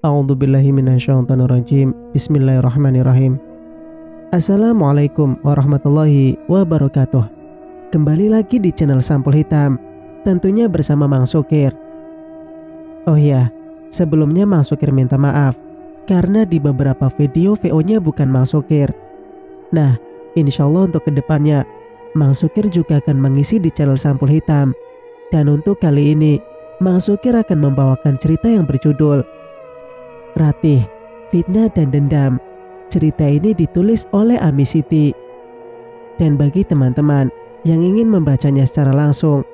A'udzubillahi minasyaitonirrajim. Bismillahirrahmanirrahim. Assalamualaikum warahmatullahi wabarakatuh. Kembali lagi di channel Sampul Hitam, tentunya bersama Mang Sukir. Oh iya, sebelumnya Mang Sukir minta maaf karena di beberapa video VO-nya bukan Mang Sukir. Nah, insya Allah untuk kedepannya Mang Sukir juga akan mengisi di channel Sampul Hitam. Dan untuk kali ini Mang Sukir akan membawakan cerita yang berjudul Ratih, Fitnah dan Dendam. Cerita ini ditulis oleh Ami Siti. Dan bagi teman-teman yang ingin membacanya secara langsung,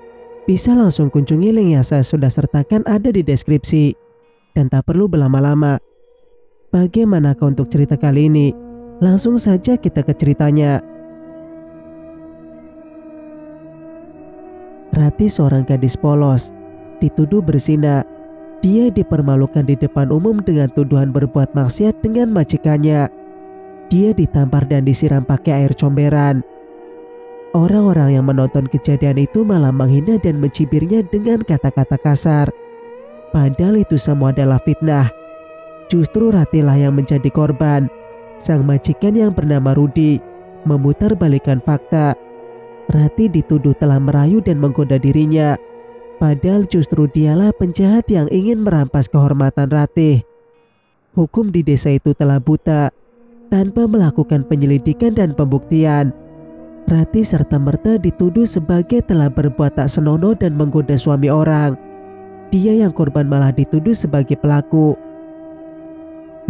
bisa langsung kunjungi link yang saya sudah sertakan ada di deskripsi. Dan tak perlu berlama-lama. Bagaimanakah untuk cerita kali ini? Langsung saja kita ke ceritanya. Ratih seorang gadis polos, dituduh berzina. Dia dipermalukan di depan umum dengan tuduhan berbuat maksiat dengan majikannya. Dia ditampar dan disiram pakai air comberan. Orang-orang yang menonton kejadian itu malah menghina dan mencibirnya dengan kata-kata kasar. Padahal itu semua adalah fitnah. Justru Ratihlah yang menjadi korban. Sang majikan yang bernama Rudi memutarbalikkan fakta. Ratih dituduh telah merayu dan menggoda dirinya. Padahal justru dialah penjahat yang ingin merampas kehormatan Ratih. Hukum di desa itu telah buta. Tanpa melakukan penyelidikan dan pembuktian, Ratih serta-merta dituduh sebagai telah berbuat tak senonoh dan menggoda suami orang. Dia yang korban malah dituduh sebagai pelaku.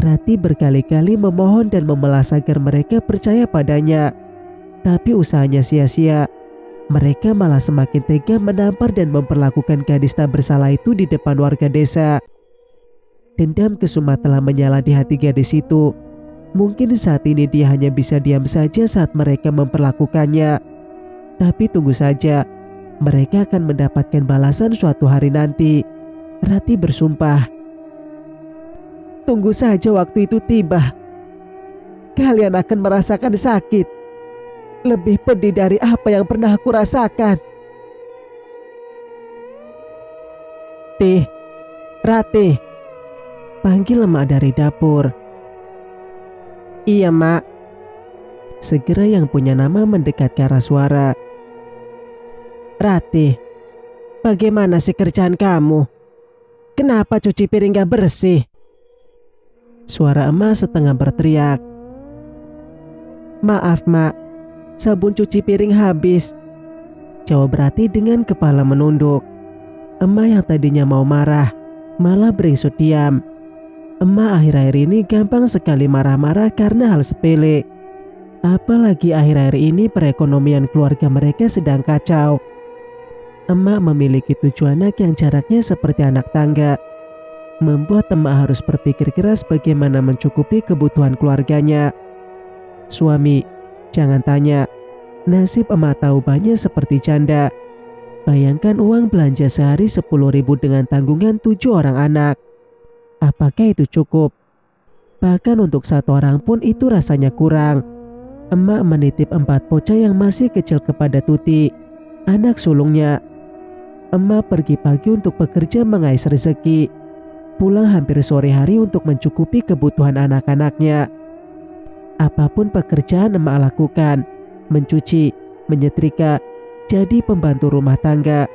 Ratih berkali-kali memohon dan memelas agar mereka percaya padanya. Tapi usahanya sia-sia. Mereka malah semakin tega menampar dan memperlakukan gadis tak bersalah itu di depan warga desa. Dendam kesuma telah menyala di hati gadis itu. Mungkin saat ini dia hanya bisa diam saja saat mereka memperlakukannya. Tapi tunggu saja, mereka akan mendapatkan balasan suatu hari nanti. Ratih bersumpah. Tunggu saja waktu itu tiba. Kalian akan merasakan sakit. Lebih pedih dari apa yang pernah aku rasakan. Ratih, panggil emak dari dapur. Iya mak. Segera yang punya nama mendekat ke arah suara. Ratih, bagaimana sih kerjaan kamu? Kenapa cuci piring gak bersih? Suara emak setengah berteriak. Maaf mak, sabun cuci piring habis, jawab Ratih dengan kepala menunduk. Emak yang tadinya mau marah malah beringsut diam. Emak akhir-akhir ini gampang sekali marah-marah karena hal sepele. Apalagi akhir-akhir ini perekonomian keluarga mereka sedang kacau. Emak memiliki 7 anak yang jaraknya seperti anak tangga. Membuat emak harus berpikir keras bagaimana mencukupi kebutuhan keluarganya. Suami, jangan tanya, nasib emak tahu banyak seperti janda. Bayangkan uang belanja sehari 10.000 dengan tanggungan 7 orang anak. Apakah itu cukup? Bahkan untuk 1 orang pun itu rasanya kurang. Emak menitip 4 bocah yang masih kecil kepada Tuti, anak sulungnya. Emak pergi pagi untuk bekerja mengais rezeki. Pulang hampir sore hari untuk mencukupi kebutuhan anak-anaknya. Apapun pekerjaan emak lakukan, mencuci, menyetrika, jadi pembantu rumah tangga,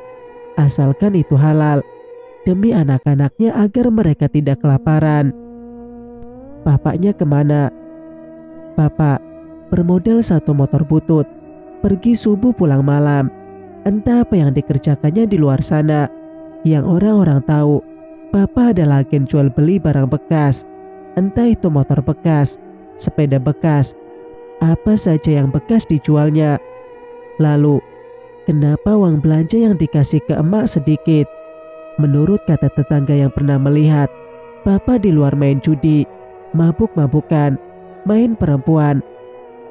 asalkan itu halal, demi anak-anaknya agar mereka tidak kelaparan. Bapaknya kemana? Bapak bermodal 1 motor butut, pergi subuh pulang malam. Entah apa yang dikerjakannya di luar sana. Yang orang-orang tahu, Bapak adalah agen jual beli barang bekas. Entah itu motor bekas, sepeda bekas, apa saja yang bekas dijualnya. Lalu, kenapa uang belanja yang dikasih ke emak sedikit? Menurut kata tetangga yang pernah melihat, Bapak di luar main judi, mabuk-mabukan, main perempuan.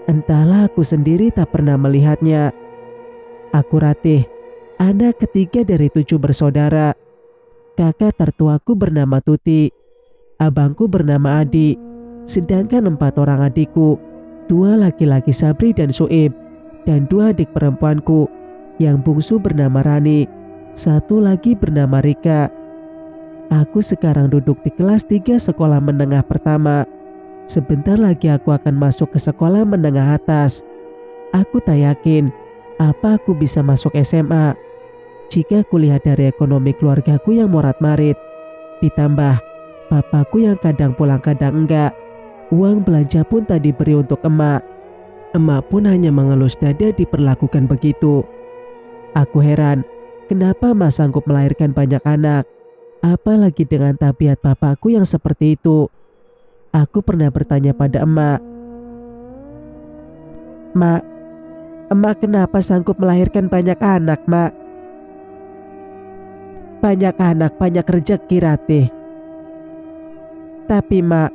Entahlah, aku sendiri tak pernah melihatnya. Aku Ratih, anak ketiga dari 7 bersaudara. Kakak tertuaku bernama Tuti, abangku bernama Adi, sedangkan 4 orang adikku, 2 laki-laki Sabri dan Suib, dan 2 adik perempuanku, yang bungsu bernama Rani, 1 lagi bernama Rika. Aku sekarang duduk di kelas 3 sekolah menengah pertama. Sebentar lagi aku akan masuk ke sekolah menengah atas. Aku tak yakin apa aku bisa masuk SMA. Jika kulihat dari ekonomi keluargaku yang morat-marit, ditambah papaku yang kadang pulang kadang enggak, uang belanja pun tak diberi untuk emak. Emak pun hanya mengelus dada diperlakukan begitu. Aku heran, kenapa emak sanggup melahirkan banyak anak, apalagi dengan tabiat papaku yang seperti itu. Aku pernah bertanya pada emak, "Mak, emak kenapa sanggup melahirkan banyak anak, Mak?" "Banyak anak, banyak rezeki, Ratih. Tapi Mak,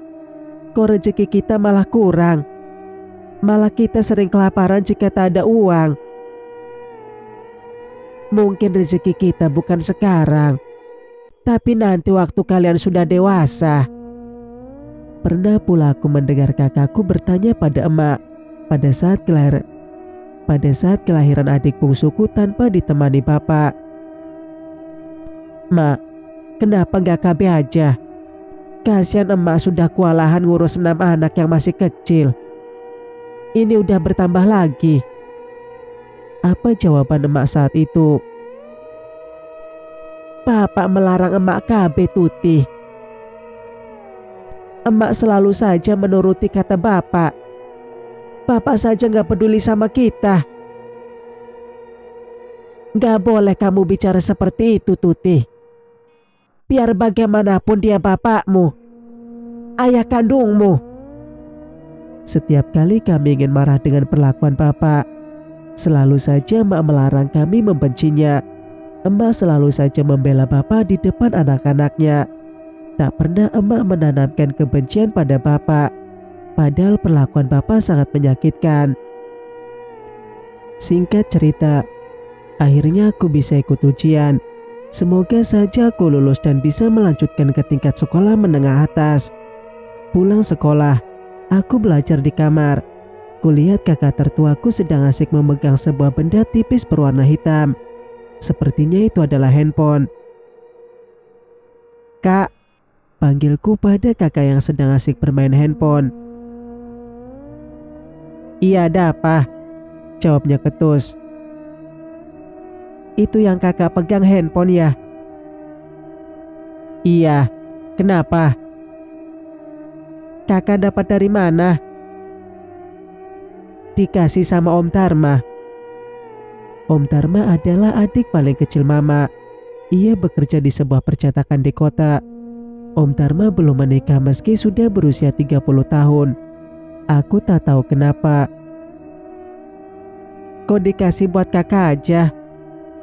kok rezeki kita malah kurang? Malah kita sering kelaparan jika tak ada uang. Mungkin rezeki kita bukan sekarang, tapi nanti waktu kalian sudah dewasa." Pernah pula aku mendengar kakakku bertanya pada emak pada saat kelahiran adik bungsuku tanpa ditemani bapak. "Mak, kenapa gak KB aja? Kasihan emak sudah kewalahan ngurus 6 anak yang masih kecil. Ini udah bertambah lagi." Apa jawaban emak saat itu? "Bapak melarang emak KB, Tuti. Emak selalu saja menuruti kata bapak. Bapak saja gak peduli sama kita." "Gak boleh kamu bicara seperti itu, Tuti. Biar bagaimanapun dia bapakmu, ayah kandungmu." Setiap kali kami ingin marah dengan perlakuan bapak, selalu saja emak melarang kami membencinya. Emak selalu saja membela bapak di depan anak-anaknya. Tak pernah emak menanamkan kebencian pada bapak, padahal perlakuan bapak sangat menyakitkan. Singkat cerita, akhirnya aku bisa ikut ujian. Semoga saja aku lulus dan bisa melanjutkan ke tingkat sekolah menengah atas. Pulang sekolah, aku belajar di kamar. Kulihat kakak tertuaku sedang asik memegang sebuah benda tipis berwarna hitam. Sepertinya itu adalah handphone. "Kak," panggilku pada kakak yang sedang asik bermain handphone. "Iya, ada apa?" jawabnya ketus. "Itu yang kakak pegang handphone ya?" "Iya, kenapa?" "Kakak dapat dari mana?" "Dikasih sama Om Dharma." Om Dharma adalah adik paling kecil mama. Ia bekerja di sebuah percetakan di kota. Om Dharma belum menikah meski sudah berusia 30 tahun. Aku tak tahu kenapa. "Kok dikasih buat kakak aja?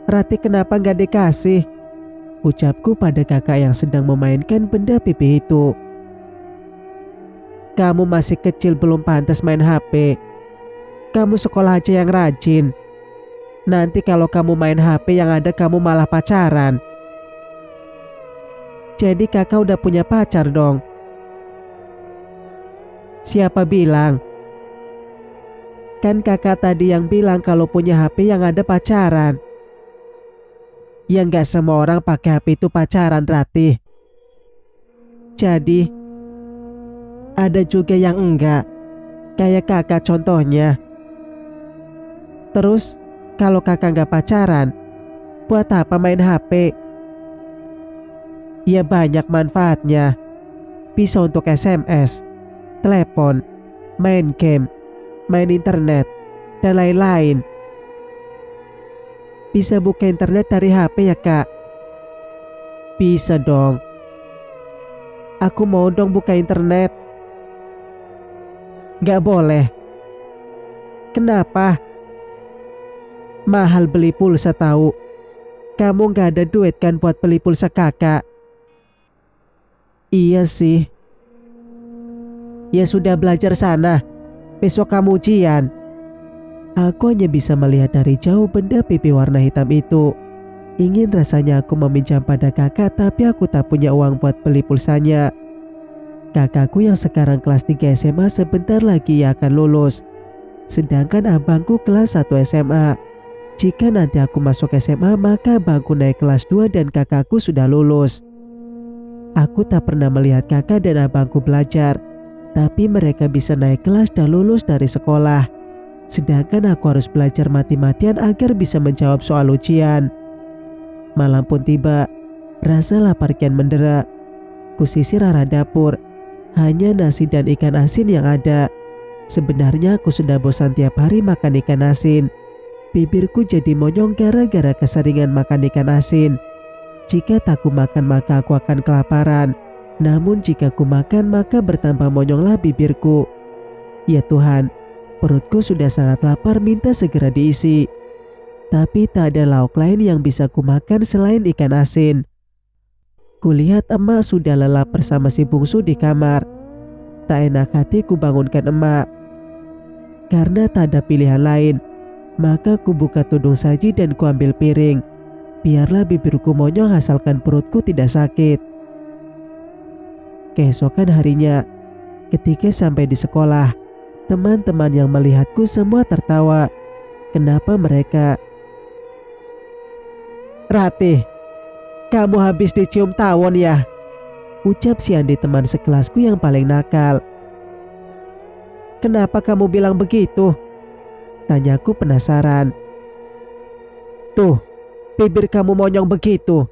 Rati kenapa gak dikasih?" ucapku pada kakak yang sedang memainkan benda pipi itu. "Kamu masih kecil, belum pantas main HP. Kamu sekolah aja yang rajin. Nanti kalau kamu main HP yang ada kamu malah pacaran." "Jadi kakak udah punya pacar dong?" "Siapa bilang? Kan kakak tadi yang bilang kalau punya HP yang ada pacaran." "Ya nggak semua orang pakai HP itu pacaran, Ratih. Jadi ada juga yang enggak, kayak kakak contohnya. Terus kalau kakak nggak pacaran, buat apa main HP?" "Ya banyak manfaatnya. Bisa untuk SMS, telepon, main game, main internet, dan lain-lain." "Bisa buka internet dari HP ya, Kak?" "Bisa dong. Aku mau dong buka internet." "Gak boleh." "Kenapa?" "Mahal beli pulsa tahu. Kamu gak ada duit kan buat beli pulsa kakak?" "Iya sih." "Ya sudah, belajar sana. Besok kamu ujian." Aku hanya bisa melihat dari jauh benda pipi warna hitam itu. Ingin rasanya aku meminjam pada kakak, tapi aku tak punya uang buat beli pulsanya. Kakakku yang sekarang kelas 3 SMA sebentar lagi akan lulus. Sedangkan abangku kelas 1 SMA. Jika nanti aku masuk SMA, maka abangku naik kelas 2 dan kakakku sudah lulus. Aku tak pernah melihat kakak dan abangku belajar, tapi mereka bisa naik kelas dan lulus dari sekolah. Sedangkan aku harus belajar mati-matian agar bisa menjawab soal ujian. Malam pun tiba, rasa lapar kian mendera. Kusisir arah dapur, hanya nasi dan ikan asin yang ada. Sebenarnya aku sudah bosan tiap hari makan ikan asin. Bibirku jadi monyong gara-gara keseringan makan ikan asin. Jika tak ku makan maka aku akan kelaparan. Namun jika ku makan maka bertambah monyonglah bibirku. Ya Tuhan, perutku sudah sangat lapar minta segera diisi. Tapi tak ada lauk lain yang bisa ku makan selain ikan asin. Kulihat emak sudah lelap bersama si bungsu di kamar. Tak enak hati ku bangunkan emak. Karena tak ada pilihan lain, maka ku buka tudung saji dan ku ambil piring. Biarlah bibirku monyong asalkan perutku tidak sakit. Keesokan harinya, ketika sampai di sekolah, teman-teman yang melihatku semua tertawa. Kenapa mereka? "Ratih, kamu habis dicium tawon ya?" ucap si Andi teman sekelasku yang paling nakal. "Kenapa kamu bilang begitu?" tanyaku penasaran. "Tuh, bibir kamu monyong begitu,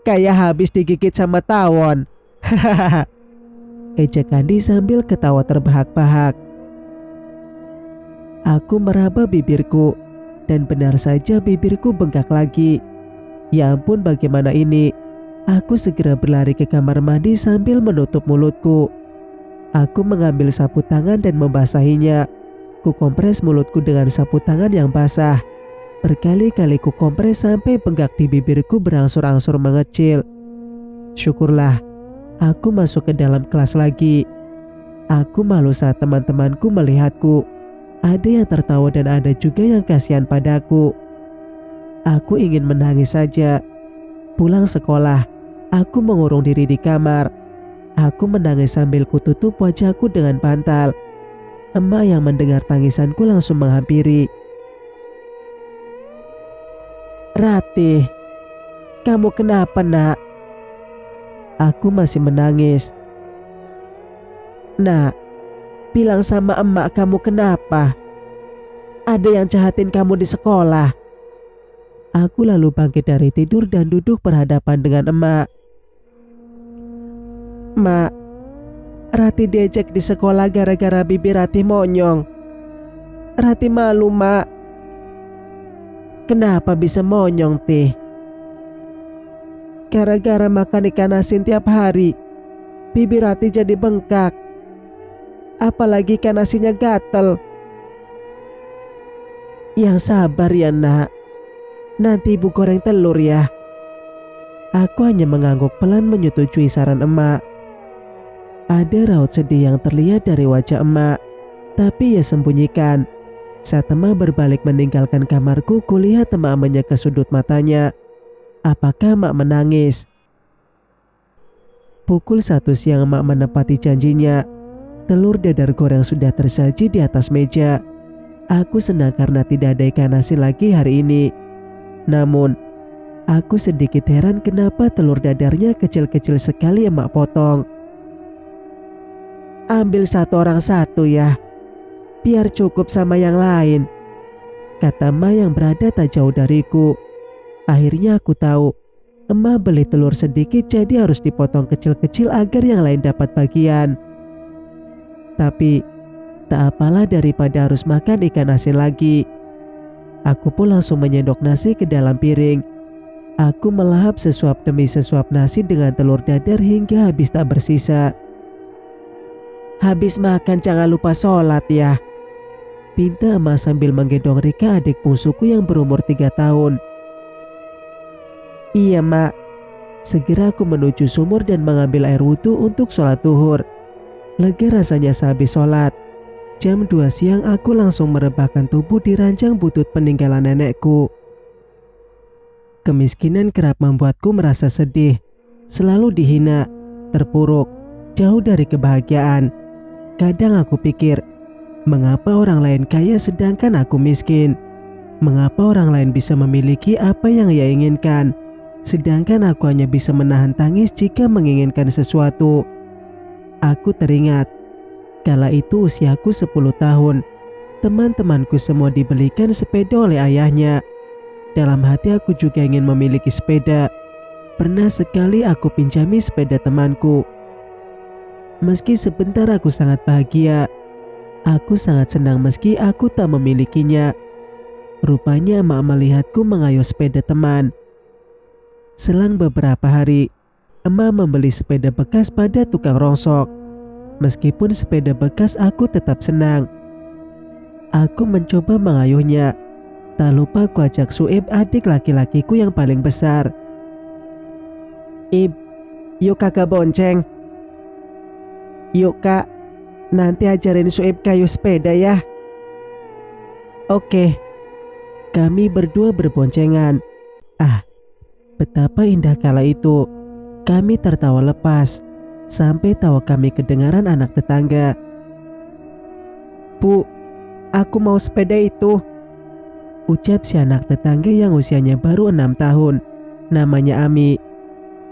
kayak habis digigit sama tawon." Hahaha, ejek Andi sambil ketawa terbahak-bahak. Aku meraba bibirku, dan benar saja bibirku bengkak lagi. Ya ampun, bagaimana ini? Aku segera berlari ke kamar mandi sambil menutup mulutku. Aku mengambil sapu tangan dan membasahinya. Ku kompres mulutku dengan sapu tangan yang basah. Berkali-kali ku kompres sampai bengkak di bibirku berangsur-angsur mengecil. Syukurlah, aku masuk ke dalam kelas lagi. Aku malu saat teman-temanku melihatku. Ada yang tertawa dan ada juga yang kasihan padaku. Aku ingin menangis saja. Pulang sekolah, aku mengurung diri di kamar. Aku menangis sambil kututup wajahku dengan bantal. Emak yang mendengar tangisanku langsung menghampiri. "Ratih, kamu kenapa nak?" Aku masih menangis. "Nak, bilang sama emak kamu kenapa? Ada yang jahatin kamu di sekolah." Aku lalu bangkit dari tidur dan duduk berhadapan dengan emak. "Mak, Rati diejek di sekolah gara-gara bibir Rati monyong. Rati malu, Mak." "Kenapa bisa monyong, Tih?" "Gara-gara makan ikan asin tiap hari, bibir Rati jadi bengkak. Apalagi ikan asinnya gatel." "Yang sabar ya nak, nanti ibu goreng telur ya." Aku hanya mengangguk pelan menyetujui saran emak. Ada raut sedih yang terlihat dari wajah emak, tapi ia sembunyikan. Saat emak berbalik meninggalkan kamarku, kulihat emak menyeka sudut matanya. Apakah emak menangis? Pukul 1 siang emak menepati janjinya. Telur dadar goreng sudah tersaji di atas meja. Aku senang karena tidak ada ikan asin lagi hari ini. Namun, aku sedikit heran kenapa telur dadarnya kecil-kecil sekali emak potong. "Ambil satu orang satu ya, biar cukup sama yang lain," kata emak yang berada tak jauh dariku. Akhirnya aku tahu, emak beli telur sedikit jadi harus dipotong kecil-kecil agar yang lain dapat bagian. Tapi, tak apalah daripada harus makan ikan asin lagi. Aku pun langsung menyendok nasi ke dalam piring. Aku melahap sesuap demi sesuap nasi dengan telur dadar hingga habis tak bersisa. "Habis makan jangan lupa sholat ya," pinta emak sambil menggendong Rika, adik bungsuku yang berumur 3 tahun. "Iya mak." Segera aku menuju sumur dan mengambil air wudhu untuk sholat zuhur. Lega rasanya sehabis sholat. Jam 2 siang aku langsung merebahkan tubuh di ranjang butut peninggalan nenekku. Kemiskinan kerap membuatku merasa sedih, selalu dihina, terpuruk, jauh dari kebahagiaan. Kadang aku pikir, mengapa orang lain kaya sedangkan aku miskin? Mengapa orang lain bisa memiliki apa yang ia inginkan, sedangkan aku hanya bisa menahan tangis jika menginginkan sesuatu. Aku teringat, kala itu usiaku 10 tahun. Teman-temanku semua dibelikan sepeda oleh ayahnya. Dalam hati aku juga ingin memiliki sepeda. Pernah sekali aku pinjami sepeda temanku. Meski sebentar aku sangat bahagia. Aku sangat senang meski aku tak memilikinya. Rupanya emak melihatku mengayuh sepeda teman. Selang beberapa hari, emak membeli sepeda bekas pada tukang rongsok. Meskipun sepeda bekas, aku tetap senang. Aku mencoba mengayuhnya. Tak lupa aku ajak Suib, adik laki-lakiku yang paling besar. "Ib, yuk kakak bonceng." "Yuk kak, nanti ajarin Suib kayu sepeda ya." "Oke." Kami berdua berboncengan. Betapa indah kala itu. Kami tertawa lepas, sampai tawa kami kedengaran anak tetangga. "Bu, aku mau sepeda itu," ucap si anak tetangga yang usianya baru 6 tahun. Namanya Ami.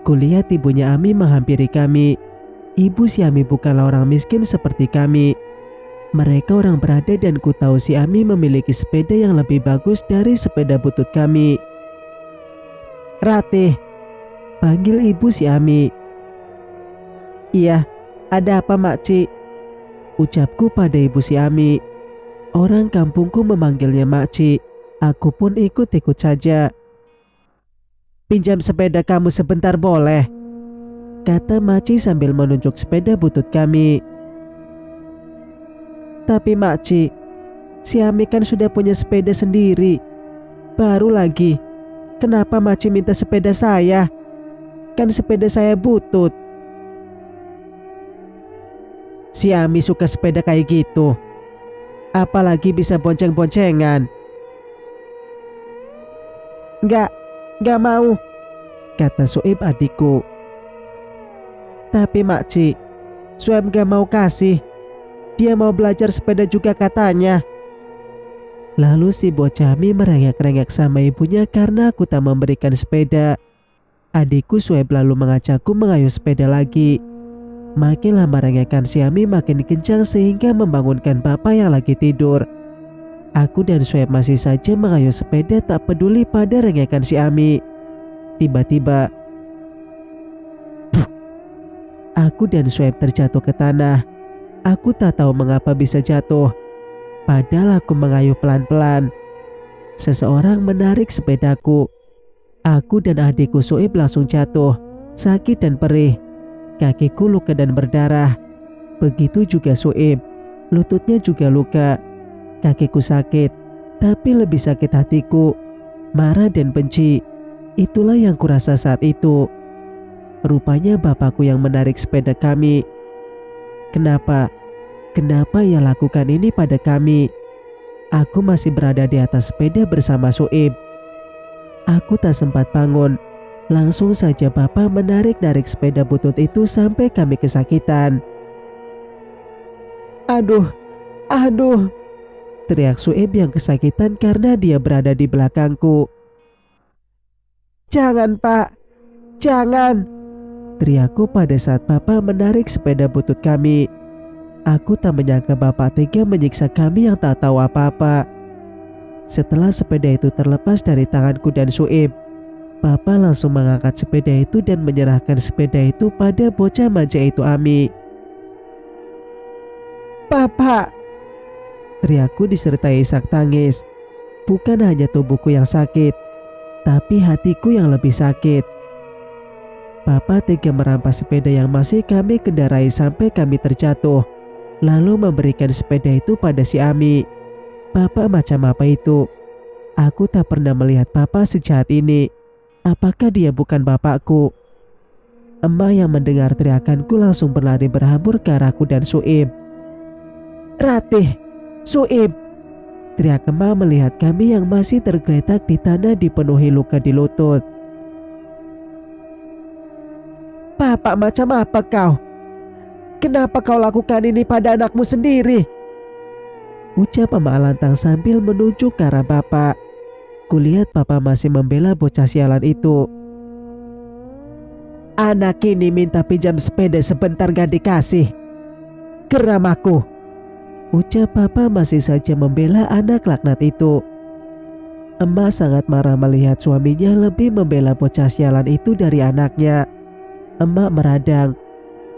Kulihat ibunya Ami menghampiri kami. Ibu si Ami bukanlah orang miskin seperti kami. Mereka orang berada dan ku tahu si Ami memiliki sepeda yang lebih bagus dari sepeda butut kami. "Ratih," panggil ibu si Ami. "Iya, ada apa makci?" ucapku pada ibu si Ami. Orang kampungku memanggilnya makci. Aku pun ikut-ikut saja. "Pinjam sepeda kamu sebentar boleh?" kata makci sambil menunjuk sepeda butut kami. "Tapi makci, si Ami kan sudah punya sepeda sendiri. Baru lagi, kenapa makci minta sepeda saya? Kan sepeda saya butut." "Si Ami suka sepeda kayak gitu. Apalagi bisa bonceng-boncengan." Nggak mau," kata Suib adikku. "Tapi makci, Suib gak mau kasih. Dia mau belajar sepeda juga katanya." Lalu si bocah Mi merengek-rengek sama ibunya karena aku tak memberikan sepeda. Adikku Sueb lalu mengajakku mengayuh sepeda lagi. Makin lama rengekan si Ami makin kencang sehingga membangunkan bapak yang lagi tidur. Aku dan Sueb masih saja mengayuh sepeda tak peduli pada rengekan si Ami. Tiba-tiba, aku dan Sueb terjatuh ke tanah. Aku tak tahu mengapa bisa jatuh. Padahal aku mengayuh pelan-pelan. Seseorang menarik sepedaku. Aku dan adikku Suib langsung jatuh, sakit dan perih. Kakiku luka dan berdarah. Begitu juga Suib. Lututnya juga luka. Kakiku sakit, tapi lebih sakit hatiku. Marah dan benci. Itulah yang kurasa saat itu. Rupanya bapakku yang menarik sepeda kami. Kenapa ia lakukan ini pada kami? Aku masih berada di atas sepeda bersama Suib. Aku tak sempat bangun. Langsung saja bapak menarik-narik sepeda butut itu sampai kami kesakitan. Aduh, teriak Suib yang kesakitan karena dia berada di belakangku. "Jangan pak, jangan!" teriakku pada saat bapak menarik sepeda butut kami. Aku tak menyangka bapak tega menyiksa kami yang tak tahu apa-apa. Setelah sepeda itu terlepas dari tanganku dan Suib, bapak langsung mengangkat sepeda itu dan menyerahkan sepeda itu pada bocah manja itu Ami. "Bapak!" teriakku disertai isak tangis. Bukan hanya tubuhku yang sakit, tapi hatiku yang lebih sakit. Bapak tega merampas sepeda yang masih kami kendarai sampai kami terjatuh, lalu memberikan sepeda itu pada si Ami. Bapak macam apa itu? Aku tak pernah melihat bapak sejahat ini. Apakah dia bukan bapakku? Emak yang mendengar teriakanku langsung berlari berhambuр ke arahku dan Suib. "Ratih, Suib!" teriak emak melihat kami yang masih tergeletak di tanah dipenuhi luka di lutut. "Bapak macam apa kau? Kenapa kau lakukan ini pada anakmu sendiri?" ucap emak lantang sambil menunjuk ke arah bapak. Kulihat bapak masih membela bocah sialan itu. Anak ini minta pinjam sepeda sebentar gak dikasih. Geram aku, ucap papa masih saja membela anak laknat itu. Emak sangat marah melihat suaminya lebih membela bocah sialan itu dari anaknya. Emak meradang.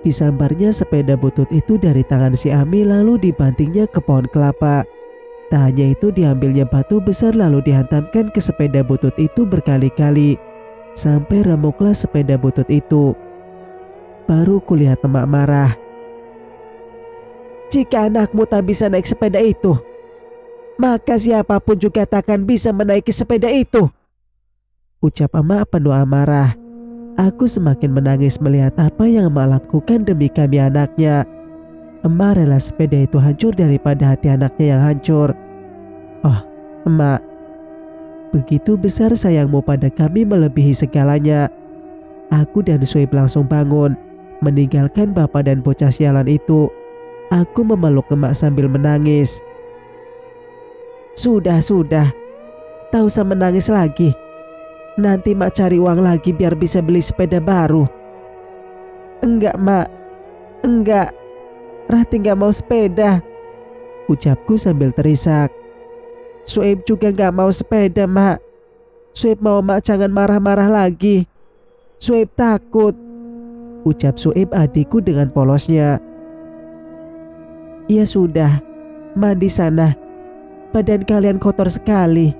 Disambarnya sepeda butut itu dari tangan si Ami lalu dibantingnya ke pohon kelapa. Tak hanya itu, diambilnya batu besar lalu dihantamkan ke sepeda butut itu berkali-kali. Sampai remuklah sepeda butut itu. Baru kulihat emak marah. Jika anakmu tak bisa naik sepeda itu, maka siapapun juga takkan bisa menaiki sepeda itu, ucap emak penuh amarah. Aku semakin menangis melihat apa yang emak lakukan demi kami anaknya. Emak rela sepeda itu hancur daripada hati anaknya yang hancur. Oh, emak, begitu besar sayangmu pada kami melebihi segalanya. Aku dan Suib langsung bangun, meninggalkan bapak dan bocah sialan itu. Aku memeluk emak sambil menangis. Sudah, tak usah menangis lagi. Nanti mak cari uang lagi biar bisa beli sepeda baru. Enggak mak, enggak. Rati gak mau sepeda, ucapku sambil terisak. Suib juga gak mau sepeda mak. Suib mau mak jangan marah-marah lagi. Suib takut, ucap Suib adikku dengan polosnya. Ya sudah, mandi sana. Badan kalian kotor sekali,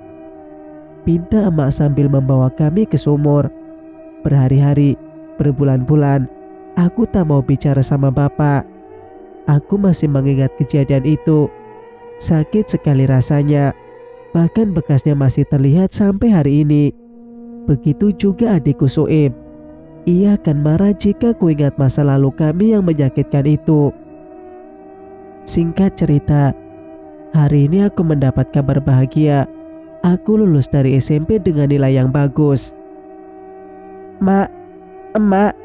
pinta emak sambil membawa kami ke sumur. Berhari-hari, berbulan-bulan, aku tak mau bicara sama bapak. Aku masih mengingat kejadian itu. Sakit sekali rasanya. Bahkan bekasnya masih terlihat sampai hari ini. Begitu juga adikku Suib. Ia akan marah jika kuingat masa lalu kami yang menyakitkan itu. Singkat cerita, hari ini aku mendapat kabar bahagia. Aku lulus dari SMP dengan nilai yang bagus. Mak, emak.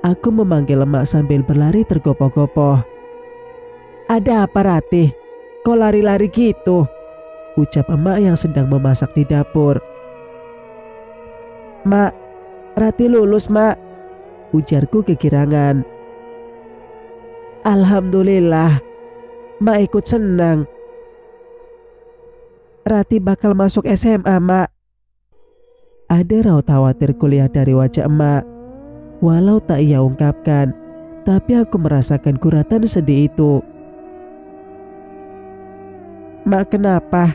Aku memanggil emak sambil berlari tergopoh-gopoh. Ada apa Ratih? Kok lari-lari gitu? Ucap emak yang sedang memasak di dapur. Mak, Ratih lulus mak, ujarku kegirangan. Alhamdulillah, mak ikut senang. Rati bakal masuk SMA mak. Ada raut khawatir kulihat dari wajah emak. Walau tak ia ungkapkan, tapi aku merasakan guratan sedih itu. Mak kenapa?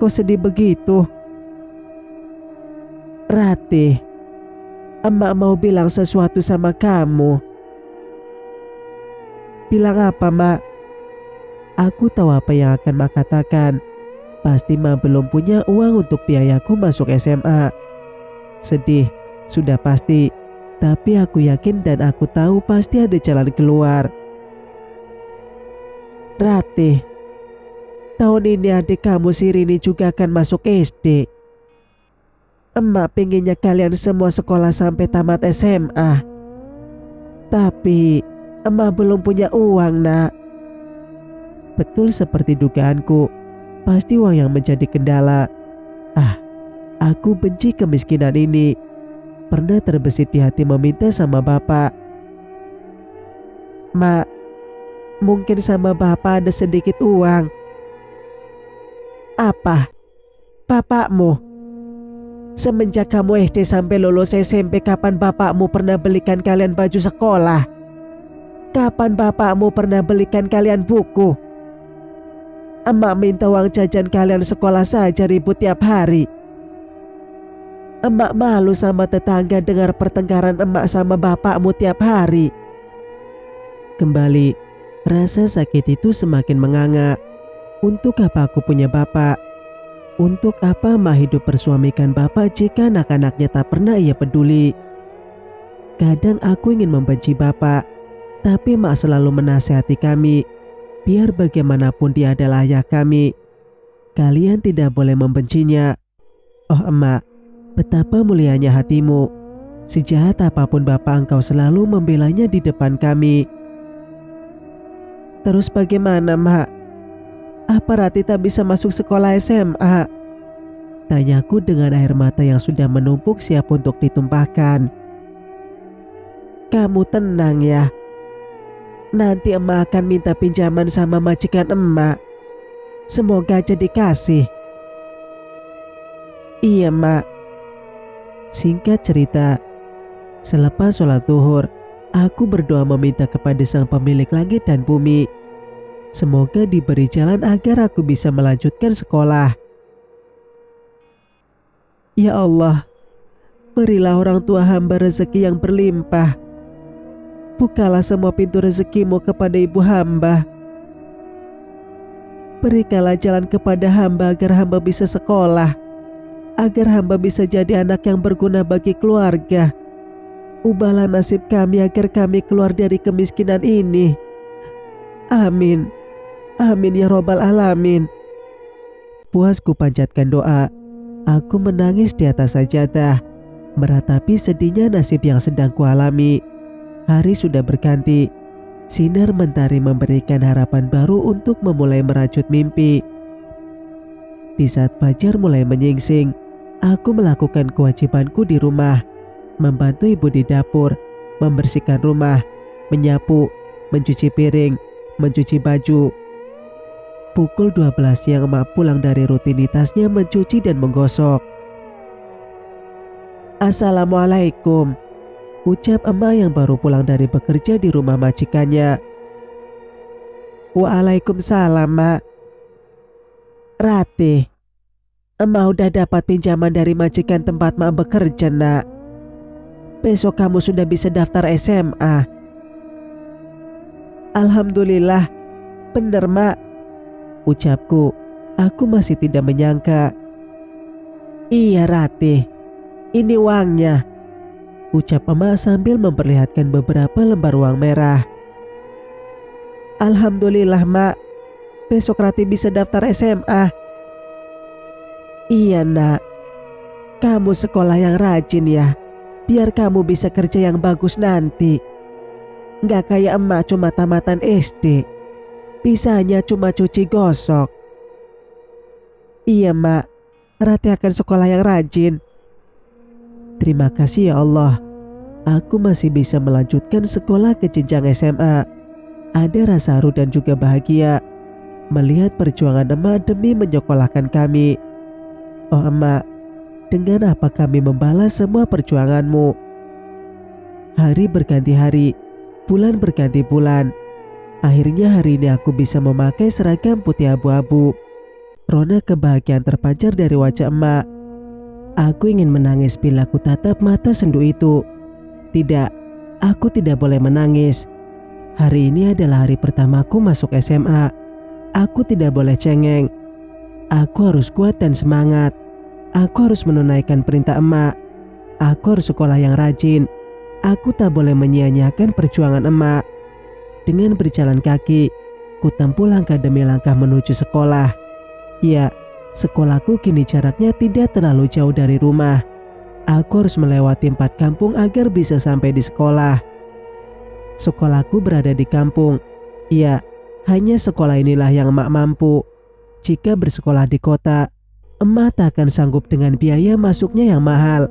Kok sedih begitu? Rati, emak mau bilang sesuatu sama kamu. Bilang apa mak? Aku tahu apa yang akan mak katakan. Pasti mak belum punya uang untuk biayaku masuk SMA. Sedih, sudah pasti. Tapi aku yakin dan aku tahu pasti ada jalan keluar. Ratih, tahun ini adik kamu si Rini juga akan masuk SD. Emak pengennya kalian semua sekolah sampai tamat SMA. Tapi emak belum punya uang nak. Betul seperti dugaanku, pasti uang yang menjadi kendala. Aku benci kemiskinan ini. Pernah terbesit di hati meminta sama bapak. Mak, mungkin sama bapak ada sedikit uang. Apa? Bapakmu? Semenjak kamu SD sampai lulus SMP, kapan bapakmu pernah belikan kalian baju sekolah? Kapan bapakmu pernah belikan kalian buku? Emak minta uang jajan kalian sekolah saja ribut tiap hari. Emak malu sama tetangga dengar pertengkaran emak sama bapakmu tiap hari. Kembali, rasa sakit itu semakin menganga. Untuk apa aku punya bapak? Untuk apa emak hidup bersuamikan bapak jika anak-anaknya tak pernah ia peduli? Kadang aku ingin membenci bapak, tapi emak selalu menasihati kami. Biar bagaimanapun dia adalah ayah kami. Kalian tidak boleh membencinya. Oh emak, betapa mulianya hatimu. Sejahat apapun bapak engkau selalu membelanya di depan kami. Terus bagaimana mak? Apa Rati tak bisa masuk sekolah SMA? Tanyaku dengan air mata yang sudah menumpuk siap untuk ditumpahkan. Kamu tenang ya. Nanti emak akan minta pinjaman sama majikan emak. Semoga aja dikasih. Iya mak. Singkat cerita, selepas sholat zuhur, aku berdoa meminta kepada sang pemilik langit dan bumi. Semoga diberi jalan agar aku bisa melanjutkan sekolah. Ya Allah, berilah orang tua hamba rezeki yang berlimpah. Bukalah semua pintu rezekimu kepada ibu hamba. Berikanlah jalan kepada hamba agar hamba bisa sekolah, agar hamba bisa jadi anak yang berguna bagi keluarga. Ubahlah nasib kami agar kami keluar dari kemiskinan ini. Amin. Amin ya robbal alamin. Puas ku panjatkan doa, aku menangis di atas sajadah, meratapi sedihnya nasib yang sedang kualami. Hari sudah berganti. Sinar mentari memberikan harapan baru untuk memulai merajut mimpi. Di saat fajar mulai menyingsing, aku melakukan kewajibanku di rumah, membantu ibu di dapur, membersihkan rumah, menyapu, mencuci piring, mencuci baju. Pukul 12 siang emak pulang dari rutinitasnya mencuci dan menggosok. Assalamualaikum, ucap emak yang baru pulang dari bekerja di rumah majikannya. Waalaikumsalam mak. Ratih, emak udah dapat pinjaman dari majikan tempat mak bekerja nak. Besok kamu sudah bisa daftar SMA. Alhamdulillah, bener mak, ucapku. Aku masih tidak menyangka. Iya Ratih, ini uangnya, ucap emak sambil memperlihatkan beberapa lembar uang merah. Alhamdulillah mak, besok Ratih bisa daftar SMA. Iya nak, kamu sekolah yang rajin ya, biar kamu bisa kerja yang bagus nanti. Gak kayak emak cuma tamatan SD, bisanya cuma cuci gosok. Iya mak, Ratih akan sekolah yang rajin. Terima kasih ya Allah, aku masih bisa melanjutkan sekolah ke jenjang SMA. Ada rasa haru dan juga bahagia melihat perjuangan emak demi menyekolahkan kami. Oh emak, dengan apa kami membalas semua perjuanganmu? Hari berganti hari, bulan berganti bulan. Akhirnya hari ini aku bisa memakai seragam putih abu-abu. Rona kebahagiaan terpancar dari wajah emak. Aku ingin menangis bila ku tatap mata sendu itu. Tidak, aku tidak boleh menangis. Hari ini adalah hari pertamaku masuk SMA. Aku tidak boleh cengeng. Aku harus kuat dan semangat. Aku harus menunaikan perintah emak. Aku harus sekolah yang rajin. Aku tak boleh menyia-nyiakan perjuangan emak. Dengan berjalan kaki, ku tempuh langkah demi langkah menuju sekolah. Ya, sekolahku kini jaraknya tidak terlalu jauh dari rumah. Aku harus melewati 4 kampung agar bisa sampai di sekolah. Sekolahku berada di kampung. Ya, hanya sekolah inilah yang emak mampu. Jika bersekolah di kota, emak tak akan sanggup dengan biaya masuknya yang mahal.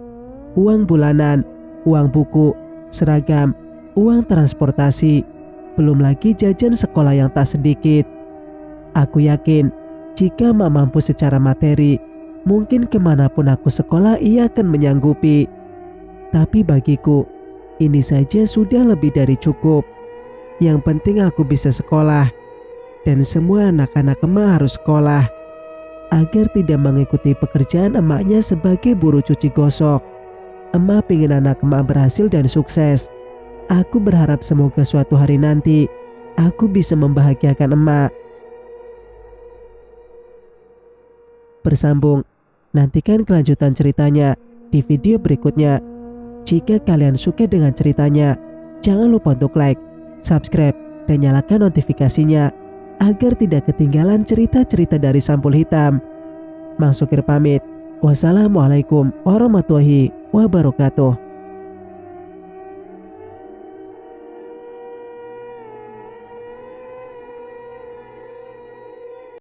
Uang bulanan, uang buku, seragam, uang transportasi, belum lagi jajan sekolah yang tak sedikit. Aku yakin jika emak mampu secara materi, mungkin kemanapun aku sekolah ia akan menyanggupi. Tapi bagiku, ini saja sudah lebih dari cukup. Yang penting aku bisa sekolah. Dan semua anak-anak emak harus sekolah. Agar tidak mengikuti pekerjaan emaknya sebagai buruh cuci gosok. Emak pingin anak emak berhasil dan sukses. Aku berharap semoga suatu hari nanti aku bisa membahagiakan emak. Bersambung, nantikan kelanjutan ceritanya di video berikutnya. Jika kalian suka dengan ceritanya, jangan lupa untuk like, subscribe, dan nyalakan notifikasinya agar tidak ketinggalan cerita-cerita dari Sampul Hitam. Mang Sukir pamit. Wassalamualaikum warahmatullahi wabarakatuh.